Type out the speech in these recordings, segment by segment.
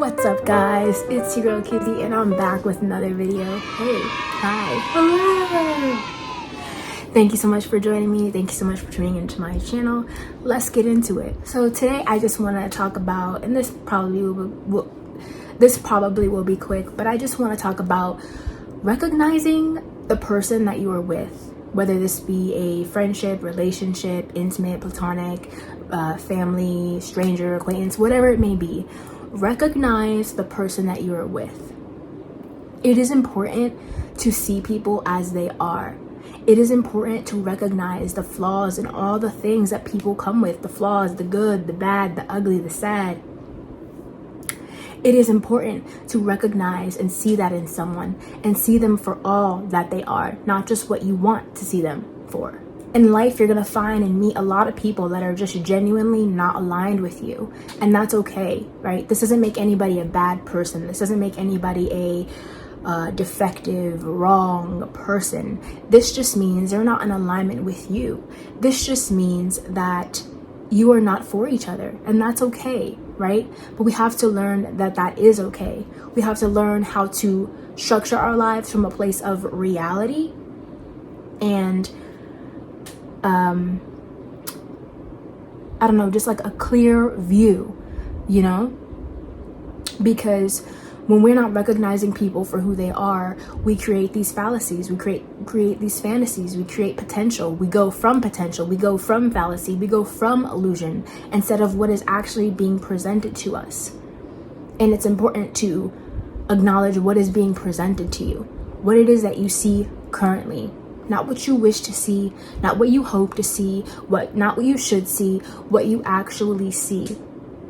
What's up, guys? It's your girl Kizzy, and I'm back with another video. Hey, hi, hello. Thank you so much for joining me. Thank you so much for tuning into my channel. Let's get into it. So today I just want to talk about, and this probably will be quick, but I just want to talk about recognizing the person that you are with, whether this be a friendship, relationship, intimate, platonic, family, stranger, acquaintance, whatever it may be. Recognize the person that you are with. It is important to see people as they are. It is important to recognize the flaws and all the things that people come with, the flaws, the good, the bad, the ugly, the sad. It is important to recognize and see that in someone and see them for all that they are, not just what you want to see them for. In life, you're going to find and meet a lot of people that are just genuinely not aligned with you. And that's okay, right? This doesn't make anybody a bad person. This doesn't make anybody a defective, wrong person. This just means they're not in alignment with you. This just means that you are not for each other. And that's okay, right? But we have to learn that that is okay. We have to learn how to structure our lives from a place of reality and I don't know, just like a clear view, you know, because when we're not recognizing people for who they are, we create these fallacies, we create these fantasies, we create potential, we go from fallacy, we go from illusion instead of what is actually being presented to us. And it's important to acknowledge what is being presented to you, what it is that you see currently. Not what you wish to see, not what you hope to see, not what you should see, what you actually see.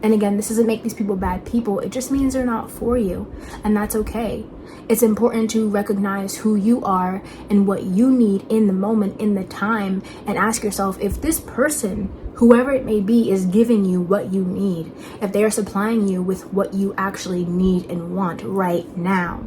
And again, this doesn't make these people bad people. It just means they're not for you. And that's okay. It's important to recognize who you are and what you need in the moment, in the time, and ask yourself if this person, whoever it may be, is giving you what you need, if they are supplying you with what you actually need and want right now.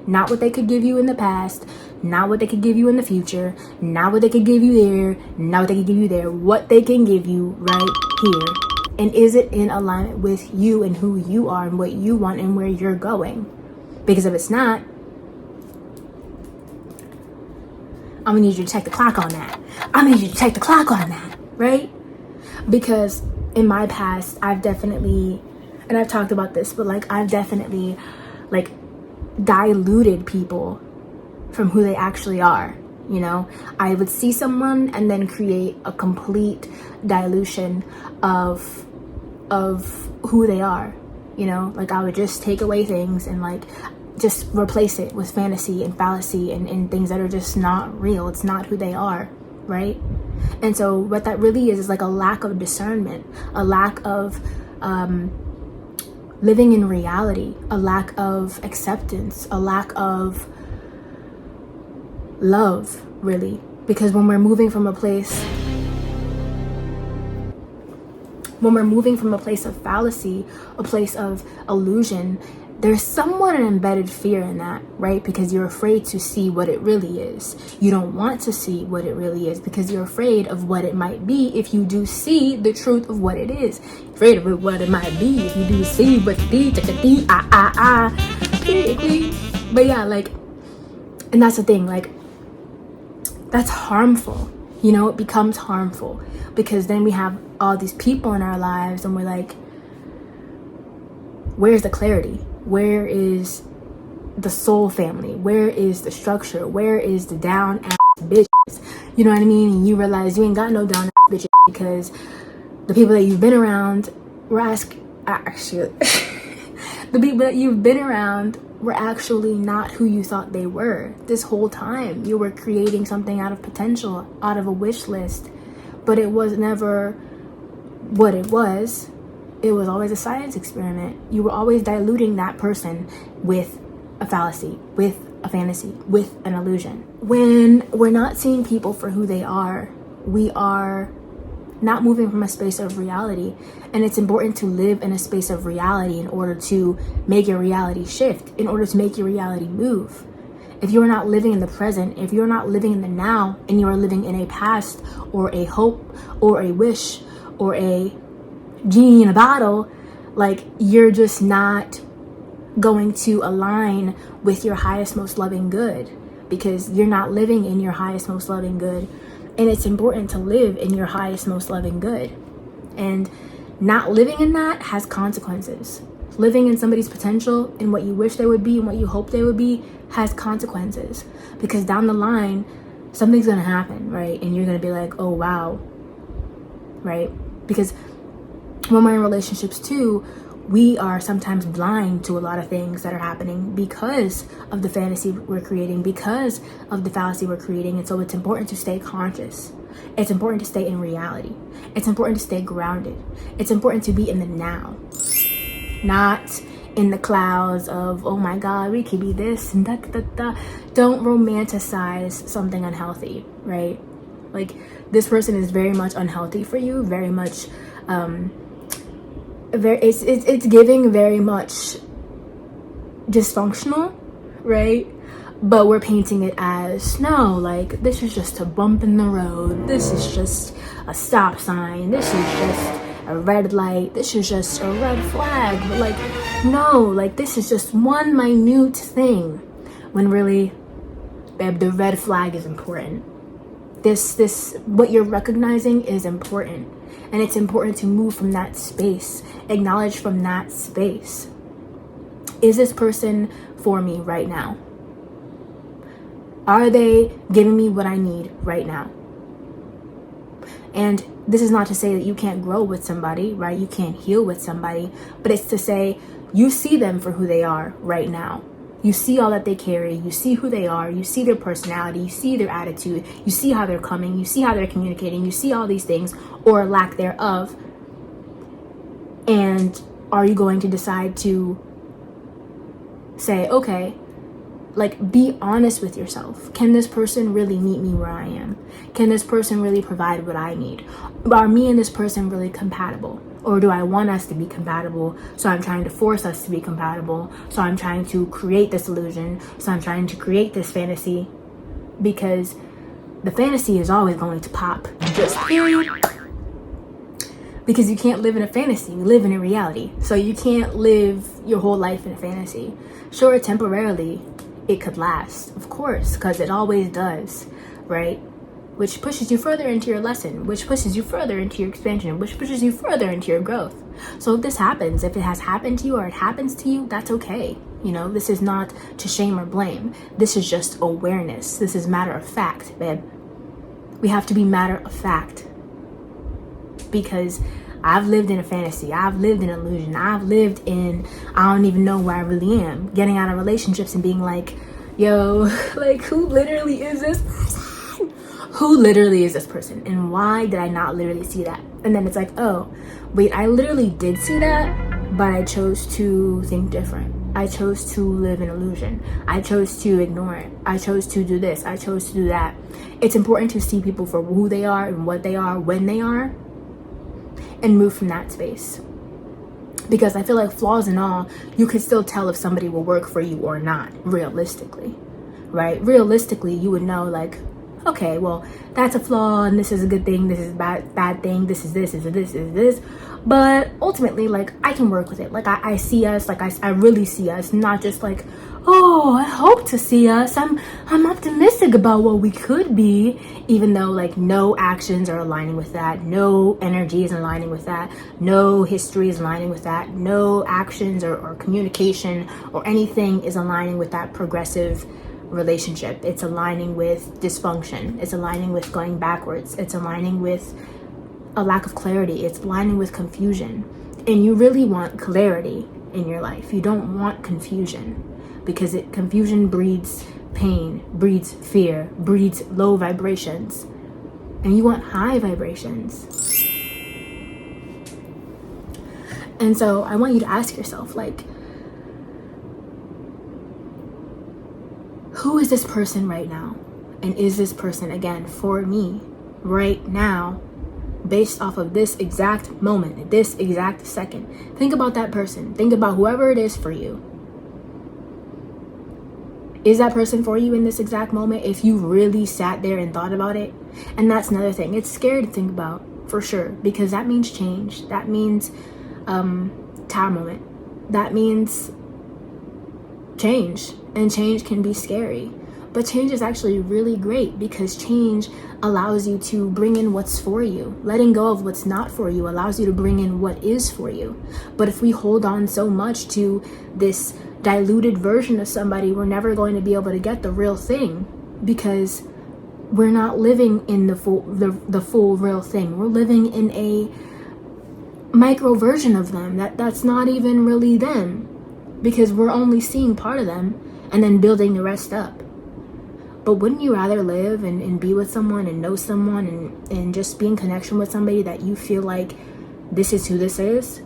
Not what they could give you in the past, not what they could give you in the future, not what they could give you there, not what they could give you there, what they can give you right here. And is it in alignment with you and who you are and what you want and where you're going? Because if it's not, I'm gonna need you to check the clock on that. Right? Because in my past, I've definitely, and I've talked about this, but I've definitely diluted people from who they actually are. You know, I would see someone and then create a complete dilution of who they are. You know, I would just take away things and just replace it with fantasy and fallacy and things that are just not real. It's not who they are, right? And so what that really is a lack of discernment, a lack of living in reality, a lack of acceptance, a lack of love, really. Because when we're moving from a place of fallacy, a place of illusion, there's somewhat an embedded fear in that, right? Because you're afraid to see what it really is. You don't want to see what it really is because you're afraid of what it might be if you do see the truth of what it is. Afraid of what it might be if you do see what it is. But yeah, and that's the thing, that's harmful. You know, it becomes harmful because then we have all these people in our lives and we're like, where's the clarity? Where is the soul family? Where is the structure? Where is the down ass bitches? You know what I mean? And you realize you ain't got no down ass bitches because the people that you've been around the people that you've been around were actually not who you thought they were. This whole time you were creating something out of potential, out of a wish list, but it was never what it was. It was always a science experiment. You were always diluting that person with a fallacy, with a fantasy, with an illusion. When we're not seeing people for who they are, we are not moving from a space of reality. And it's important to live in a space of reality in order to make your reality shift, in order to make your reality move. If you're not living in the present, if you're not living in the now, and you are living in a past or a hope or a wish or a genie in a bottle, Like, you're just not going to align with your highest, most loving good, because you're not living in your highest, most loving good. And it's important to live in your highest, most loving good. And not living in that has consequences. Living in somebody's potential and what you wish they would be and what you hope they would be has consequences, because down the line something's gonna happen, right? And you're gonna be like, oh wow, right? Because when we're in relationships too, we are sometimes blind to a lot of things that are happening because of the fantasy we're creating, because of the fallacy we're creating. And so it's important to stay conscious. It's important to stay in reality. It's important to stay grounded. It's important to be in the now, not in the clouds of, oh my God, we could be this and that. Don't romanticize something unhealthy, right? Like, this person is very much unhealthy for you, very much, it's giving very much dysfunctional, right? But we're painting it as, no, like, this is just a bump in the road, this is just a stop sign, this is just a red light, this is just a red flag. But like, no, like, this is just one minute thing, when really, babe, the red flag is important. This what you're recognizing is important, and it's important to move from that space, acknowledge from that space. Is this person for me right now? Are they giving me what I need right now? And this is not to say that you can't grow with somebody, right? You can't heal with somebody, but it's to say you see them for who they are right now. You see all that they carry, you see who they are, you see their personality, you see their attitude, you see how they're coming, you see how they're communicating, you see all these things, or lack thereof. And are you going to decide to say, okay, like, be honest with yourself. Can this person really meet me where I am? Can this person really provide what I need? Are me and this person really compatible? Or do I want us to be compatible, so I'm trying to force us to be compatible, so I'm trying to create this illusion, so I'm trying to create this fantasy? Because the fantasy is always going to pop, just period. Because you can't live in a fantasy, you live in a reality. So you can't live your whole life in a fantasy. Sure, temporarily it could last, of course, because it always does, right? Which pushes you further into your lesson, which pushes you further into your expansion, which pushes you further into your growth. So if this happens, if it has happened to you or it happens to you, that's okay. You know, this is not to shame or blame. This is just awareness. This is matter of fact, babe. We have to be matter of fact. Because I've lived in a fantasy. I've lived in an illusion. I've lived in, I don't even know where I really am. Getting out of relationships and being like, yo, like, who literally is this person? Who literally is this person? And why did I not literally see that? And then it's like, oh, wait, I literally did see that, but I chose to think different. I chose to live in illusion. I chose to ignore it. I chose to do this. I chose to do that. It's important to see people for who they are and what they are when they are, and move from that space. Because I feel like, flaws and all, you could still tell if somebody will work for you or not, realistically, right? Realistically, you would know, like, okay, well, that's a flaw, and this is a good thing, this is a bad thing, this is this, this is this, this is this. But ultimately, like, I can work with it. Like, I see us, like, I really see us, not just like, oh, I hope to see us. I'm optimistic about what we could be, even though, like, no actions are aligning with that, no energy is aligning with that, no history is aligning with that, no actions or communication or anything is aligning with that progressive relationship. It's aligning with dysfunction. It's aligning with going backwards. It's aligning with a lack of clarity. It's aligning with confusion. And you really want clarity in your life. You don't want confusion, because confusion breeds pain, breeds fear, breeds low vibrations. And you want high vibrations. And so I want you to ask yourself, like, who is this person right now? And is this person, again, for me right now, based off of this exact moment, this exact second? Think about that person. Think about whoever it is for you. Is that person for you in this exact moment, if you really sat there and thought about it? And that's another thing. It's scary to think about, for sure, because that means change. That means tower moment. That means change, and change can be scary. But change is actually really great because change allows you to bring in what's for you. Letting go of what's not for you allows you to bring in what is for you. But if we hold on so much to this diluted version of somebody, we're never going to be able to get the real thing, because we're not living in the full real thing. We're living in a micro version of them that's not even really them, because we're only seeing part of them and then building the rest up. But wouldn't you rather live and be with someone and know someone and just be in connection with somebody that you feel like, this is who this is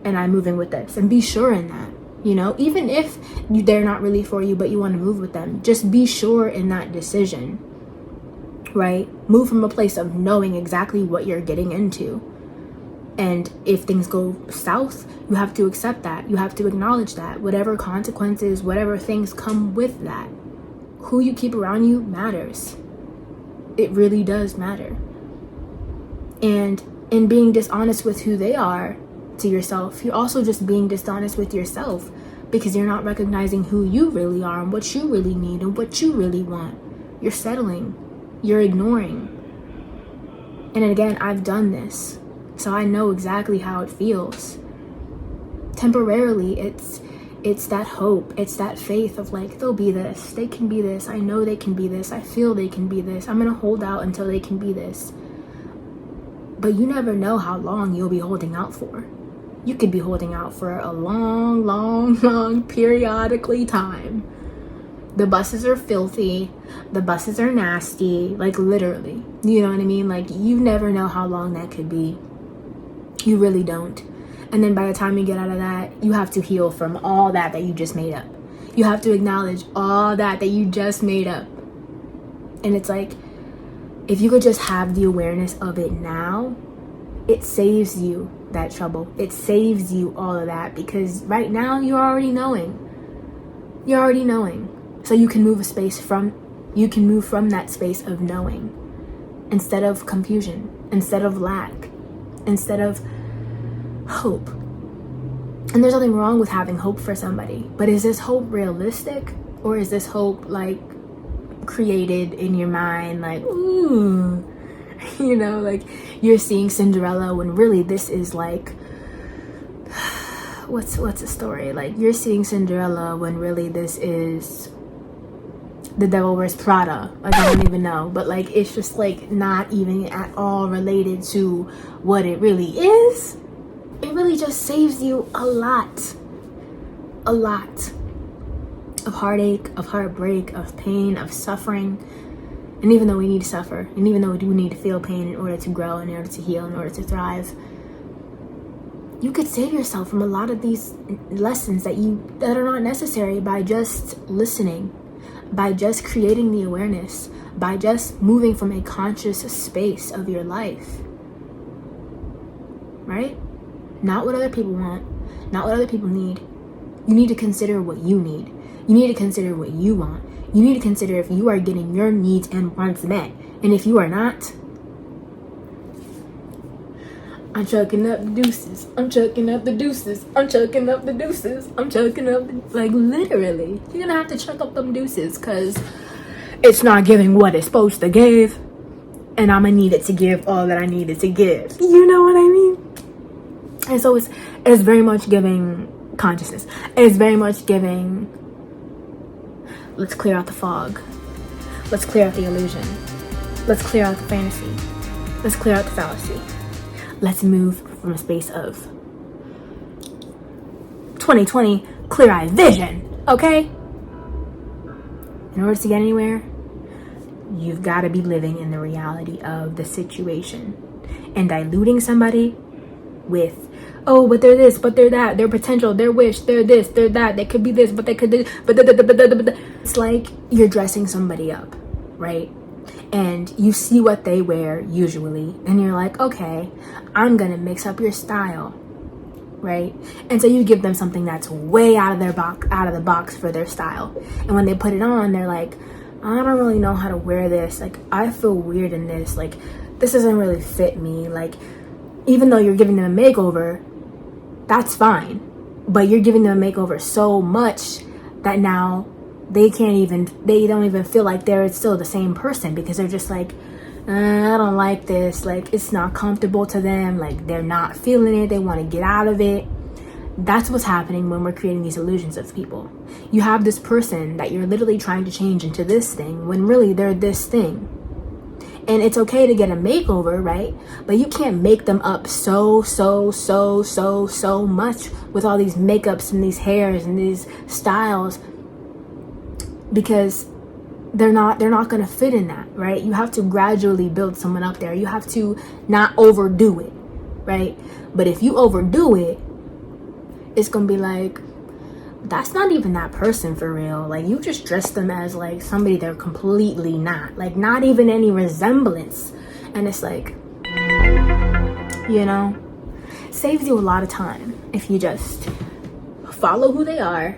and I'm moving with this, and be sure in that, you know, even if they're not really for you but you want to move with them, just be sure in that decision, right? Move from a place of knowing exactly what you're getting into. And if things go south, you have to accept that. You have to acknowledge that. Whatever consequences, whatever things come with that. Who you keep around you matters. It really does matter. And in being dishonest with who they are to yourself, you're also just being dishonest with yourself, because you're not recognizing who you really are and what you really need and what you really want. You're settling. You're ignoring. And again, I've done this, so I know exactly how it feels. Temporarily, it's that hope, it's that faith of like, they'll be this, they can be this, I know they can be this, I feel they can be this, I'm gonna hold out until they can be this. But you never know how long you'll be holding out for. You could be holding out for a long periodically time. The buses are filthy, the buses are nasty, like literally, you know what I mean? Like, you never know how long that could be. You really don't. And then by the time you get out of that, you have to heal from all that you just made up. You have to acknowledge all that you just made up. And it's like, if you could just have the awareness of it now, it saves you that trouble. It saves you all of that, because right now you're already knowing. You're already knowing. So you can move from that space of knowing, instead of confusion, instead of lack, instead of hope. And there's nothing wrong with having hope for somebody, but is this hope realistic, or is this hope like created in your mind, like, ooh, you know, like you're seeing Cinderella when really this is like, what's a story, like you're seeing Cinderella when really this is The Devil Wears Prada. Like, I don't even know, but like it's just like not even at all related to what it really is. It really just saves you a lot of heartache, of heartbreak, of pain, of suffering. And even though we need to suffer, and even though we do need to feel pain in order to grow, in order to heal, in order to thrive, you could save yourself from a lot of these lessons that are not necessary by just listening, by just creating the awareness, by just moving from a conscious space of your life, right? Not what other people want, not what other people need. You need to consider what you need. You need to consider what you want. You need to consider if you are getting your needs and wants met. And if you are not, I'm chucking up the deuces. I'm chucking up the deuces. I'm chucking up the deuces. I'm chucking up like literally. You're gonna have to chuck up them deuces, because it's not giving what it's supposed to give. And I'm gonna need it to give all that I needed to give. You know what I mean? And so it's very much giving consciousness. It's very much giving, let's clear out the fog. Let's clear out the illusion. Let's clear out the fantasy. Let's clear out the fallacy. Let's move from a space of 2020 clear-eyed vision, okay? In order to get anywhere, you've got to be living in the reality of the situation. And diluting somebody with, oh, but they're this, but they're that, their potential, their wish, they're this, they're that, they could be this, but they could this, but it's like you're dressing somebody up, right? And you see what they wear usually, and you're like, okay, I'm gonna mix up your style, right? And so you give them something that's way out of the box for their style. And when they put it on, they're like, I don't really know how to wear this. Like, I feel weird in this. Like, this doesn't really fit me. Like, even though you're giving them a makeover, that's fine. but you're giving them a makeover so much that now they don't even feel like they're still the same person, because they're just like, I don't like this. Like, it's not comfortable to them. Like, they're not feeling it. They want to get out of it. That's what's happening when we're creating these illusions of people. You have this person that you're literally trying to change into this thing when really they're this thing. And it's okay to get a makeover, right? But you can't make them up so much with all these makeups and these hairs and these styles, because they're not going to fit in that, right? You have to gradually build someone up there. You have to not overdo it, right? But if you overdo it, it's going to be like, that's not even that person for real. Like, you just dress them as like somebody they're completely not. Like, not even any resemblance. And it's like, you know, saves you a lot of time if you just follow who they are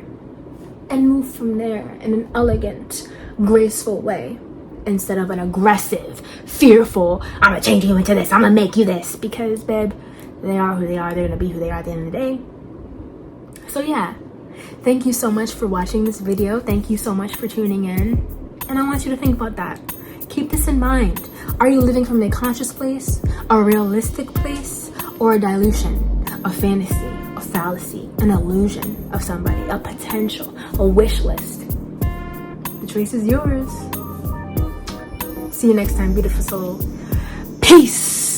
and move from there in an elegant, graceful way, instead of an aggressive, fearful, I'm gonna change you into this, I'm gonna make you this. Because, babe, they are who they are. They're gonna be who they are at the end of the day. So yeah, thank you so much for watching this video. Thank you so much for tuning in. And I want you to think about that. Keep this in mind. Are you living from a conscious place, a realistic place, or a dilution, a fantasy, a fallacy, an illusion of somebody, a potential, a wish list? The choice is yours. See you next time, beautiful soul. Peace.